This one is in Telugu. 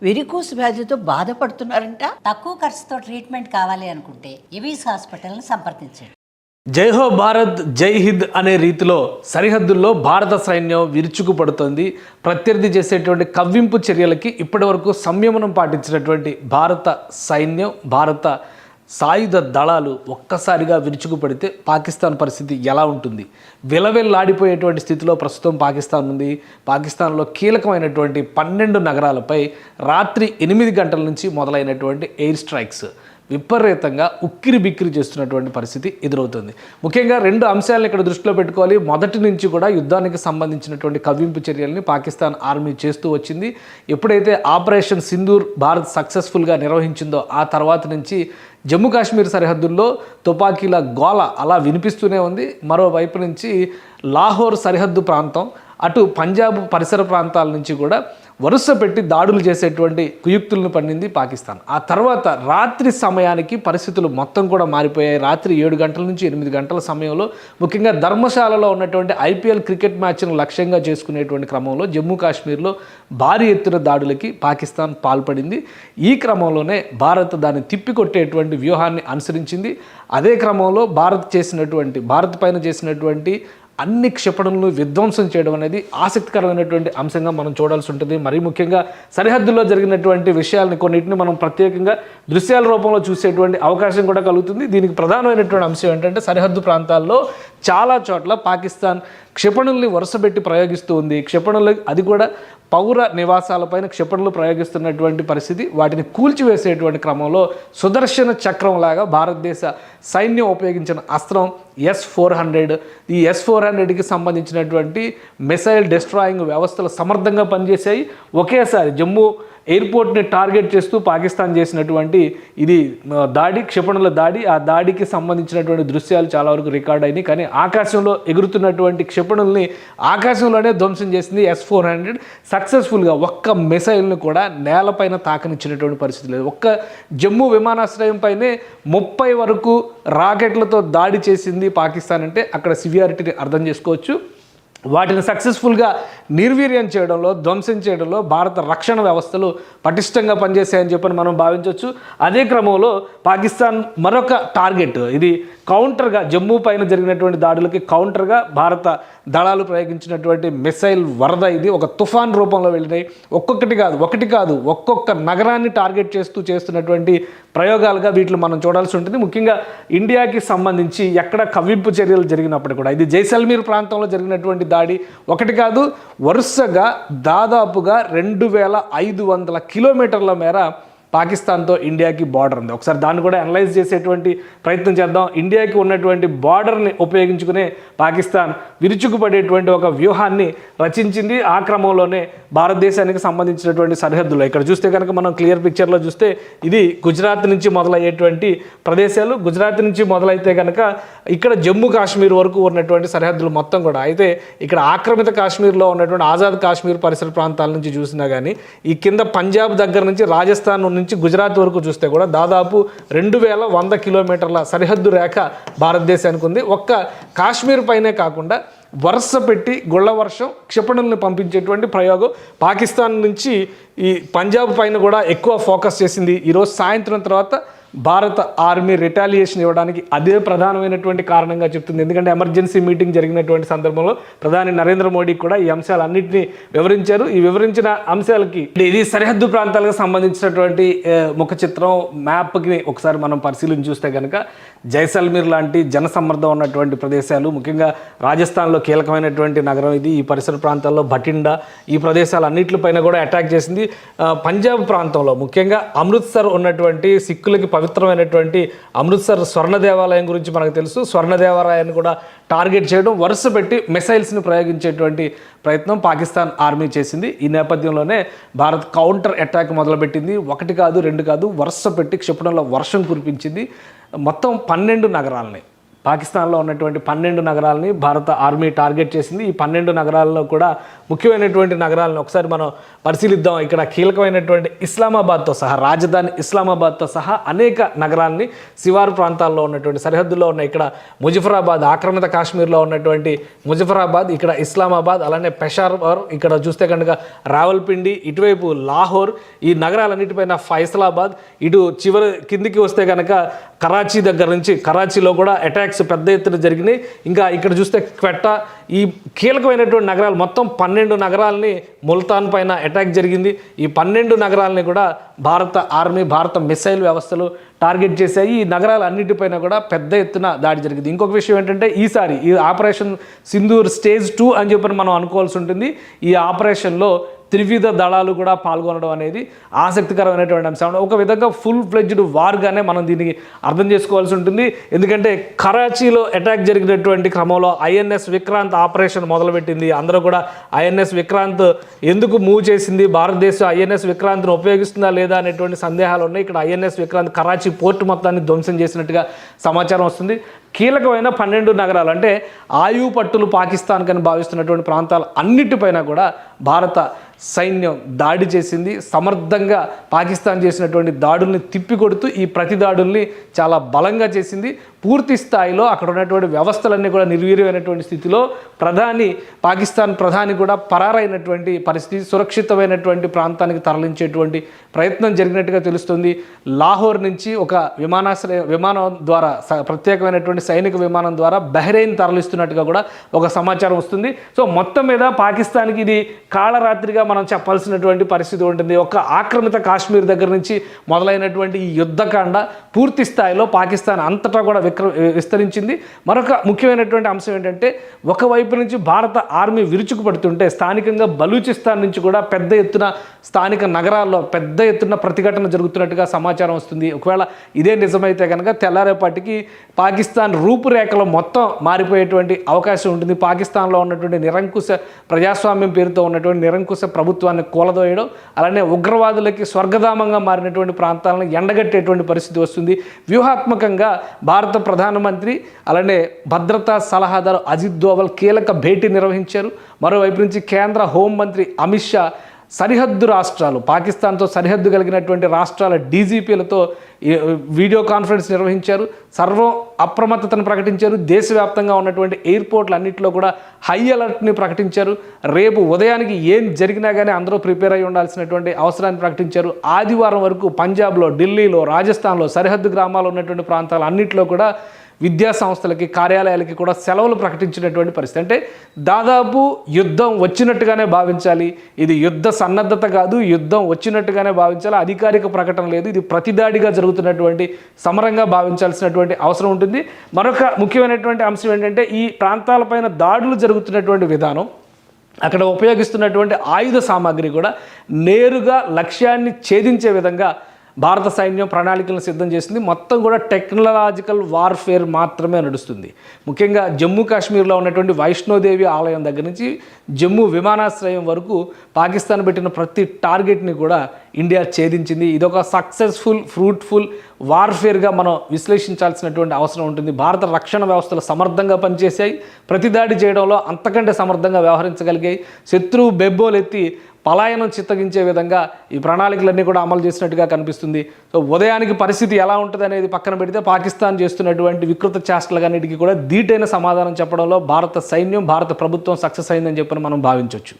వెరికోస్ వ్యాధితో బాధపడుతున్నారంట. తక్కువ ఖర్చుతో ట్రీట్మెంట్ కావాలి అనుకుంటే ఎవిస్ హాస్పిటల్ని సంప్రదించండి. జై హో భారత్ జై హింద్ అనే రీతిలో సరిహద్దుల్లో భారత సైన్యం విరుచుకుపడుతోంది. ప్రత్యర్థి చేసేటువంటి కవ్వింపు చర్యలకి ఇప్పటివరకు సంయమనం పాటించినటువంటి భారత సైన్యం, భారత సాయుధ దళాలు ఒక్కసారిగా విరుచుకుపడితే పాకిస్తాన్ పరిస్థితి ఎలా ఉంటుంది? విలవెల్లాడిపోయేటువంటి స్థితిలో ప్రస్తుతం పాకిస్తాన్ ఉంది. పాకిస్తాన్లో కీలకమైనటువంటి 12 నగరాలపై రాత్రి 8 గంటల నుంచి మొదలైనటువంటి ఎయిర్ స్ట్రైక్స్ విపరీతంగా ఉక్కిరి బిక్కిరి చేస్తున్నటువంటి పరిస్థితి ఎదురవుతుంది. ముఖ్యంగా 2 అంశాలను ఇక్కడ దృష్టిలో పెట్టుకోవాలి. మొదటి నుంచి కూడా యుద్ధానికి సంబంధించినటువంటి కవ్వింపు చర్యల్ని పాకిస్తాన్ ఆర్మీ చేస్తూ వచ్చింది. ఎప్పుడైతే ఆపరేషన్ సింధూర్ భారత్ సక్సెస్ఫుల్గా నిర్వహించిందో ఆ తర్వాత నుంచి జమ్మూ కాశ్మీర్ సరిహద్దుల్లో తుపాకీల గోల అలా వినిపిస్తూనే ఉంది. మరోవైపు నుంచి లాహోర్ సరిహద్దు ప్రాంతం, అటు పంజాబ్ పరిసర ప్రాంతాల నుంచి కూడా వరుస పెట్టి దాడులు చేసేటువంటి కుయుక్తులను పన్నింది పాకిస్తాన్. ఆ తర్వాత రాత్రి సమయానికి పరిస్థితులు మొత్తం కూడా మారిపోయాయి. రాత్రి 7 గంటల నుంచి 8 గంటల సమయంలో ముఖ్యంగా ధర్మశాలలో ఉన్నటువంటి ఐపీఎల్ క్రికెట్ మ్యాచ్ను లక్ష్యంగా చేసుకునేటువంటి క్రమంలో జమ్మూ కాశ్మీర్లో భారీ ఎత్తున దాడులకి పాకిస్తాన్ పాల్పడింది. ఈ క్రమంలోనే భారత్ దాన్ని తిప్పికొట్టేటువంటి వ్యూహాన్ని అనుసరించింది. అదే క్రమంలో భారత్ పైన చేసినటువంటి అన్ని క్షిపణులను విధ్వంసం చేయడం అనేది ఆసక్తికరమైనటువంటి అంశంగా మనం చూడాల్సి ఉంటుంది. మరీ ముఖ్యంగా సరిహద్దుల్లో జరిగినటువంటి విషయాలని కొన్నిటిని మనం ప్రత్యేకంగా దృశ్యాల రూపంలో చూసేటువంటి అవకాశం కూడా కలుగుతుంది. దీనికి ప్రధానమైనటువంటి అంశం ఏంటంటే సరిహద్దు ప్రాంతాల్లో చాలా చోట్ల పాకిస్తాన్ క్షిపణుల్ని వరుసపెట్టి ప్రయోగిస్తూ ఉంది. క్షిపణులు అది కూడా పౌర నివాసాలపైన క్షిపణులు ప్రయోగిస్తున్నటువంటి పరిస్థితి. వాటిని కూల్చివేసేటువంటి క్రమంలో సుదర్శన చక్రం లాగా భారతదేశ సైన్యం ఉపయోగించిన అస్త్రం S-400. ఈ S-400కి సంబంధించినటువంటి మిసైల్ డిస్ట్రాయింగ్ వ్యవస్థలు సమర్థంగా పనిచేశాయి. ఒకేసారి జమ్మూ ఎయిర్పోర్ట్ని టార్గెట్ చేస్తూ పాకిస్తాన్ చేసినటువంటి ఇది దాడి, క్షిపణుల దాడి, ఆ దాడికి సంబంధించినటువంటి దృశ్యాలు చాలా వరకు రికార్డ్ అయినాయి. కానీ ఆకాశంలో ఎగురుతున్నటువంటి క్షిపణుల్ని ఆకాశంలోనే ధ్వంసం చేసింది S-400 సక్సెస్ఫుల్గా. ఒక్క మిసైల్ని కూడా నేలపైన తాకనిచ్చినటువంటి పరిస్థితి లేదు. ఒక్క జమ్మూ విమానాశ్రయం పైనే 30 వరకు రాకెట్లతో దాడి చేసింది పాకిస్తాన్ అంటే అక్కడ సివియారిటీని అర్థం చేసుకోవచ్చు. వాటిని సక్సెస్ఫుల్గా నిర్వీర్యం చేయడంలో, ధ్వంసం చేయడంలో భారత రక్షణ వ్యవస్థలు పటిష్టంగా పనిచేశాయని చెప్పని మనం భావించవచ్చు. అదే క్రమంలో పాకిస్తాన్ మరొక టార్గెట్, ఇది కౌంటర్గా జమ్మూ పైన జరిగినటువంటి దాడులకి కౌంటర్గా భారత దళాలు ప్రయోగించినటువంటి మిసైల్ వరద. ఇది ఒక తుఫాన్ రూపంలో వెళ్ళినాయి. ఒకటి కాదు ఒక్కొక్క నగరాన్ని టార్గెట్ చేస్తున్నటువంటి ప్రయోగాలుగా వీటిని మనం చూడాల్సి ఉంటుంది. ముఖ్యంగా ఇండియాకి సంబంధించి ఎక్కడ కవ్వింపు చర్యలు జరిగినప్పుడు కూడా ఇది జైసల్మీర్ ప్రాంతంలో జరిగినటువంటి దాడి ఒకటి కాదు, వరుసగా దాదాపుగా 2500 కిలోమీటర్ల మేర పాకిస్తాన్తో ఇండియాకి బార్డర్ ఉంది. ఒకసారి దాన్ని కూడా అనలైజ్ చేసేటువంటి ప్రయత్నం చేద్దాం. ఇండియాకి ఉన్నటువంటి బార్డర్ని ఉపయోగించుకునే పాకిస్తాన్ విరుచుకుపడేటువంటి ఒక వ్యూహాన్ని రచించింది. ఆ క్రమంలోనే భారతదేశానికి సంబంధించినటువంటి సరిహద్దులో ఇక్కడ చూస్తే కనుక మనం క్లియర్ పిక్చర్లో చూస్తే ఇది గుజరాత్ నుంచి మొదలయ్యేటువంటి ప్రదేశాలు. గుజరాత్ నుంచి మొదలైతే కనుక ఇక్కడ జమ్మూ కాశ్మీర్ వరకు ఉన్నటువంటి సరిహద్దులు మొత్తం కూడా. అయితే ఇక్కడ ఆక్రమిత కాశ్మీర్లో ఉన్నటువంటి ఆజాద్ కాశ్మీర్ పరిసర ప్రాంతాల నుంచి చూసినా కానీ ఈ కింద పంజాబ్ దగ్గర నుంచి రాజస్థాన్ నుంచి గుజరాత్ వరకు చూస్తే కూడా దాదాపు 2100 కిలోమీటర్ల సరిహద్దు రేఖ భారతదేశానికి ఉంది. ఒక్క కాశ్మీర్ పైనే కాకుండా వరుస పెట్టి గుళ్ళ వర్షం క్షిపణుల్ని పంపించేటువంటి ప్రయోగం పాకిస్తాన్ నుంచి ఈ పంజాబ్ పైన కూడా ఎక్కువ ఫోకస్ చేసింది. ఈరోజు సాయంత్రం తర్వాత భారత ఆర్మీ రిటాలియేషన్ ఇవ్వడానికి అదే ప్రధానమైనటువంటి కారణంగా చెప్తుంది. ఎందుకంటే ఎమర్జెన్సీ మీటింగ్ జరిగినటువంటి సందర్భంలో ప్రధాని నరేంద్ర మోడీ కూడా ఈ అంశాలన్నింటినీ వివరించారు. ఈ వివరించిన అంశాలకి ఇది సరిహద్దు ప్రాంతాలకు సంబంధించినటువంటి ముఖ చిత్రం మ్యాప్కి ఒకసారి మనం పరిశీలించి చూస్తే కనుక జైసల్మీర్ లాంటి జనసమ్మర్దం ఉన్నటువంటి ప్రదేశాలు, ముఖ్యంగా రాజస్థాన్లో కీలకమైనటువంటి నగరం ఇది. ఈ పరిసర ప్రాంతాల్లో భటిండా ఈ ప్రదేశాలన్నింటిపైన కూడా అటాక్ చేసింది. పంజాబ్ ప్రాంతంలో ముఖ్యంగా అమృత్సర్ ఉన్నటువంటి సిక్కులకి పవిత్రమైనటువంటి అమృత్సర్ స్వర్ణ దేవాలయం గురించి మనకు తెలుసు. స్వర్ణ దేవాలయాన్ని కూడా టార్గెట్ చేయడం, వరుస పెట్టి మిసైల్స్ని ప్రయోగించేటువంటి ప్రయత్నం పాకిస్తాన్ ఆర్మీ చేసింది. ఈ నేపథ్యంలోనే భారత్ కౌంటర్ అటాక్ మొదలుపెట్టింది. 1 కాదు 2 కాదు వరుస పెట్టి క్షిపణుల వర్షం కురిపించింది. మొత్తం 12 నగరాలని పాకిస్తాన్లో ఉన్నటువంటి 12 నగరాలని భారత ఆర్మీ టార్గెట్ చేసింది. ఈ 12 నగరాల్లో కూడా ముఖ్యమైనటువంటి నగరాలను ఒకసారి మనం పరిశీలిద్దాం. ఇక్కడ కీలకమైనటువంటి ఇస్లామాబాద్తో సహా, రాజధాని ఇస్లామాబాద్తో సహా అనేక నగరాలని శివారు ప్రాంతాల్లో ఉన్నటువంటి సరిహద్దుల్లో ఉన్న ఇక్కడ ముజఫరాబాద్, ఆక్రమిత కాశ్మీర్లో ఉన్నటువంటి ముజఫరాబాద్, ఇక్కడ ఇస్లామాబాద్, అలానే పెషావర్, ఇక్కడ చూస్తే కనుక రావల్పిండి, ఇటువైపు లాహోర్, ఈ నగరాలన్నిటిపైన ఫైసలాబాద్, ఇటు చివరి కిందికి వస్తే కనుక కరాచీ దగ్గర నుంచి, కరాచీలో కూడా అటాక్స్ పెద్ద ఎత్తున జరిగినాయి. ఇంకా ఇక్కడ చూస్తే క్వెట్టా, ఈ కీలకమైనటువంటి నగరాలు మొత్తం 12 నగరాలని ముల్తాన్ పైన అటాక్ జరిగింది. ఈ 12 నగరాలని కూడా భారత ఆర్మీ, భారత మిసైల్ వ్యవస్థలు టార్గెట్ చేశాయి. ఈ నగరాలు అన్నిటిపైన కూడా పెద్ద ఎత్తున దాడి జరిగింది. ఇంకొక విషయం ఏంటంటే ఈసారి ఈ ఆపరేషన్ సింధూర్ స్టేజ్ 2 అని చెప్పి మనం అనుకోవాల్సి ఉంటుంది. ఈ ఆపరేషన్లో త్రివిధ దళాలు కూడా పాల్గొనడం అనేది ఆసక్తికరమైనటువంటి అంశం. ఒక విధంగా ఫుల్ ఫ్లెడ్జ్డ్ వార్గానే మనం దీనికి అర్థం చేసుకోవాల్సి ఉంటుంది. ఎందుకంటే కరాచీలో అటాక్ జరిగినటువంటి క్రమంలో ఐఎన్ఎస్ విక్రాంత్ ఆపరేషన్ మొదలుపెట్టింది. అందరూ కూడా ఐఎన్ఎస్ విక్రాంత్ ఎందుకు మూవ్ చేసింది, భారతదేశం ఐఎన్ఎస్ విక్రాంత్ను ఉపయోగిస్తుందా లేదా అనేటువంటి సందేహాలు ఉన్నాయి. ఇక్కడ ఐఎన్ఎస్ విక్రాంత్ కరాచీ పోర్టు మొత్తాన్ని ధ్వంసం చేసినట్టుగా సమాచారం వస్తుంది. కీలకమైన 12 నగరాలు అంటే ఆయువు పట్టులు పాకిస్తాన్ కని భావిస్తున్నటువంటి ప్రాంతాలు అన్నిటిపైన కూడా భారత సైన్యం దాడి చేసింది. సమర్థంగా పాకిస్తాన్ చేసినటువంటి దాడుల్ని తిప్పికొడుతూ ఈ ప్రతి దాడుల్ని చాలా బలంగా చేసింది. పూర్తి స్థాయిలో అక్కడ ఉన్నటువంటి వ్యవస్థలన్నీ కూడా నిర్వీర్యమైనటువంటి స్థితిలో పాకిస్తాన్ ప్రధాని కూడా పరారైనటువంటి పరిస్థితి, సురక్షితమైనటువంటి ప్రాంతానికి తరలించేటువంటి ప్రయత్నం జరిగినట్టుగా తెలుస్తుంది. లాహోర్ నుంచి ఒక విమానం ద్వారా, ప్రత్యేకమైనటువంటి సైనిక విమానం ద్వారా బహ్రెయిన్ తరలిస్తున్నట్టుగా కూడా ఒక సమాచారం వస్తుంది. సో మొత్తం మీద పాకిస్తాన్కి ఇది కాళరాత్రిగా మనం చెప్పాల్సినటువంటి పరిస్థితి ఉంటుంది. ఒక ఆక్రమిత కాశ్మీర్ దగ్గర నుంచి మొదలైనటువంటి ఈ యుద్ధకాండ పూర్తి స్థాయిలో పాకిస్తాన్ అంతటా కూడా విస్తరించింది. మరొక ముఖ్యమైనటువంటి అంశం ఏంటంటే ఒకవైపు నుంచి భారత ఆర్మీ విరుచుకుపడుతుంటే స్థానికంగా బలూచిస్తాన్ నుంచి కూడా పెద్ద ఎత్తున స్థానిక నగరాల్లో పెద్ద ఎత్తున ప్రతిఘటన జరుగుతున్నట్టుగా సమాచారం వస్తుంది. ఒకవేళ ఇదే నిజమైతే కనుక తెల్లారేపాటికి పాకిస్తాన్ రూపురేఖలు మొత్తం మారిపోయేటువంటి అవకాశం ఉంటుంది. పాకిస్తాన్లో ఉన్నటువంటి నిరంకుశ ప్రజాస్వామ్యం పేరుతో ఉన్నటువంటి నిరంకుశ ప్రభుత్వాన్ని కూలదోయడం, అలానే ఉగ్రవాదులకి స్వర్గధామంగా మారినటువంటి ప్రాంతాలను ఎండగట్టేటువంటి పరిస్థితి వస్తుంది. వ్యూహాత్మకంగా భారత ప్రధానమంత్రి అలానే భద్రతా సలహాదారు అజిత్ దోవల్ కీలక భేటీ నిర్వహించారు. మరోవైపు నుంచి కేంద్ర హోంమంత్రి అమిత్ షా సరిహద్దు రాష్ట్రాలు, పాకిస్తాన్తో సరిహద్దు కలిగినటువంటి రాష్ట్రాల డీజీపీలతో వీడియో కాన్ఫరెన్స్ నిర్వహించారు. సర్వం అప్రమత్తతను ప్రకటించారు. దేశవ్యాప్తంగా ఉన్నటువంటి ఎయిర్పోర్ట్లు అన్నింటిలో కూడా హై అలర్ట్ని ప్రకటించారు. రేపు ఉదయానికి ఏం జరిగినా కానీ అందరూ ప్రిపేర్ అయి ఉండాల్సినటువంటి అవసరాన్ని ప్రకటించారు. ఆదివారం వరకు పంజాబ్లో, ఢిల్లీలో, రాజస్థాన్లో సరిహద్దు గ్రామాలు ఉన్నటువంటి ప్రాంతాలు అన్నింటిలో కూడా విద్యా సంస్థలకి, కార్యాలయాలకి కూడా సెలవులు ప్రకటించినటువంటి పరిస్థితి. అంటే దాదాపు యుద్ధం వచ్చినట్టుగానే భావించాలి. ఇది యుద్ధ సన్నద్ధత కాదు, యుద్ధం వచ్చినట్టుగానే భావించాలి. అధికారిక ప్రకటన లేదు. ఇది ప్రతిదాడిగా జరుగుతున్నటువంటి సమరంగా భావించాల్సినటువంటి అవసరం ఉంటుంది. మరొక ముఖ్యమైనటువంటి అంశం ఏంటంటే ఈ ప్రాంతాలపైన దాడులు జరుగుతున్నటువంటి విధానం, అక్కడ ఉపయోగిస్తున్నటువంటి ఆయుధ సామాగ్రి కూడా నేరుగా లక్ష్యాన్ని ఛేదించే విధంగా భారత సైన్యం ప్రణాళికలను సిద్ధం చేసింది. మొత్తం కూడా టెక్నాలజికల్ వార్ఫేర్ మాత్రమే నడుస్తుంది. ముఖ్యంగా జమ్మూ కాశ్మీర్లో ఉన్నటువంటి వైష్ణోదేవి ఆలయం దగ్గర నుంచి జమ్మూ విమానాశ్రయం వరకు పాకిస్తాన్ పెట్టిన ప్రతి టార్గెట్ని కూడా ఇండియా ఛేదించింది. ఇదొక సక్సెస్ఫుల్, ఫ్రూట్ఫుల్ వార్ఫేర్గా మనం విశ్లేషించాల్సినటువంటి అవసరం ఉంటుంది. భారత రక్షణ వ్యవస్థలు సమర్థంగా పనిచేశాయి. ప్రతిదాడి చేయడంలో అంతకంటే సమర్థంగా వ్యవహరించగలిగాయి. శత్రువు బెబ్బోలెత్తి పలాయనం చిత్తగించే విధంగా ఈ ప్రణాళికలన్నీ కూడా అమలు చేసినట్టుగా కనిపిస్తుంది. సో ఉదయానికి పరిస్థితి ఎలా ఉంటుంది అనేది పక్కన పెడితే పాకిస్తాన్ చేస్తున్నటువంటి వికృత చేష్టలన్నిటికీ కూడా ధీటైన సమాధానం చెప్పడంలో భారత సైన్యం, భారత ప్రభుత్వం సక్సెస్ అయిందని చెప్పని మనం భావించవచ్చు.